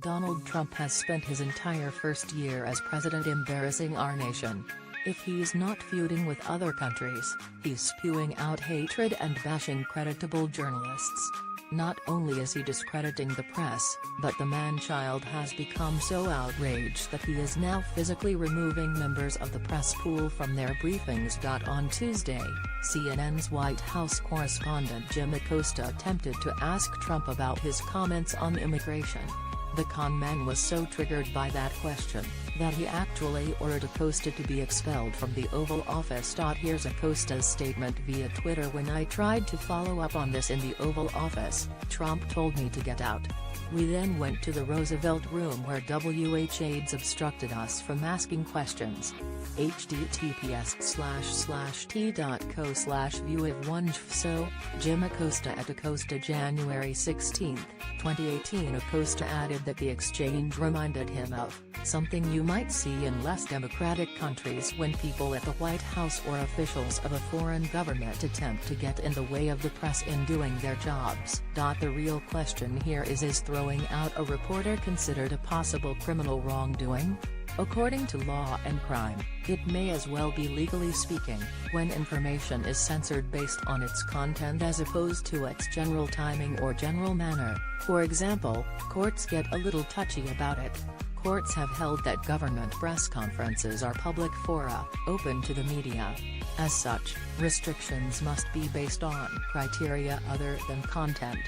Donald Trump has spent his entire first year as president embarrassing our nation. If he's not feuding with other countries, he's spewing out hatred and bashing creditable journalists. Not only is he discrediting the press, but the man-child has become so outraged that he is now physically removing members of the press pool from their briefings. On Tuesday, CNN's White House correspondent Jim Acosta attempted to ask Trump about his comments on immigration. The con man was so triggered by that question, that he actually ordered Acosta to be expelled from the Oval Office. Here's Acosta's statement via Twitter: "When I tried to follow up on this in the Oval Office, Trump told me to get out. We then went to the Roosevelt Room where WH aides obstructed us from asking questions. https://t.co/view-if1. Jim Acosta at Acosta January 16, 2018. Acosta added that the exchange reminded him of something you might see in less democratic countries when people at the White House or officials of a foreign government attempt to get in the way of the press in doing their jobs. The real question here is throwing out a reporter considered a possible criminal wrongdoing? According to Law and Crime, it may as well be, legally speaking, when information is censored based on its content as opposed to its general timing or general manner. For example, courts get a little touchy about it. Courts have held that government press conferences are public fora, open to the media. As such, restrictions must be based on criteria other than content.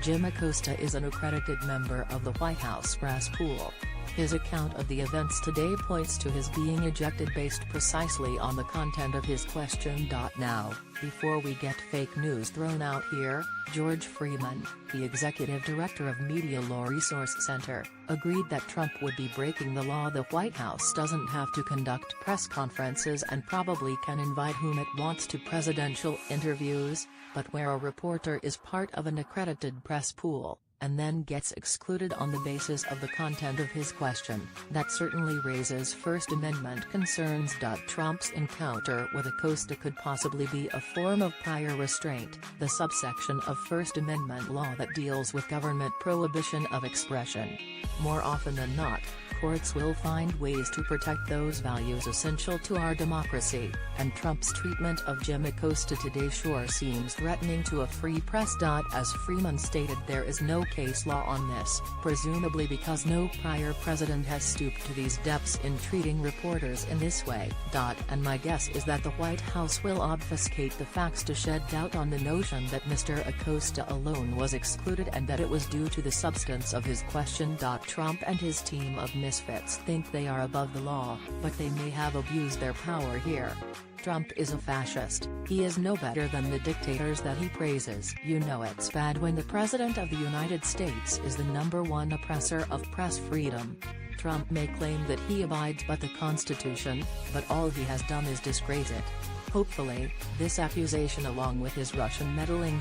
Jim Acosta is an accredited member of the White House press pool. His account of the events today points to his being ejected based precisely on the content of his question. Now, before we get fake news thrown out here, George Freeman, the executive director of Media Law Resource Center, agreed that Trump would be breaking the law. The White House doesn't have to conduct press conferences and probably can invite whom it wants to presidential interviews, but where a reporter is part of an accredited press pool, and then gets excluded on the basis of the content of his question, that certainly raises First Amendment concerns. Trump's encounter with Acosta could possibly be a form of prior restraint, the subsection of First Amendment law that deals with government prohibition of expression. More often than not, courts will find ways to protect those values essential to our democracy, and Trump's treatment of Jim Acosta today sure seems threatening to a free press. As Freeman stated, there is no case law on this, presumably because no prior president has stooped to these depths in treating reporters in this way. And my guess is that the White House will obfuscate the facts to shed doubt on the notion that Mr. Acosta alone was excluded and that it was due to the substance of his question. Trump and his team of misfits think they are above the law, but they may have abused their power here. Trump is a fascist. He is no better than the dictators that he praises. You know it's bad when the President of the United States is the #1 oppressor of press freedom. Trump may claim that he abides by the Constitution, but all he has done is disgrace it. Hopefully, this accusation along with his Russian meddling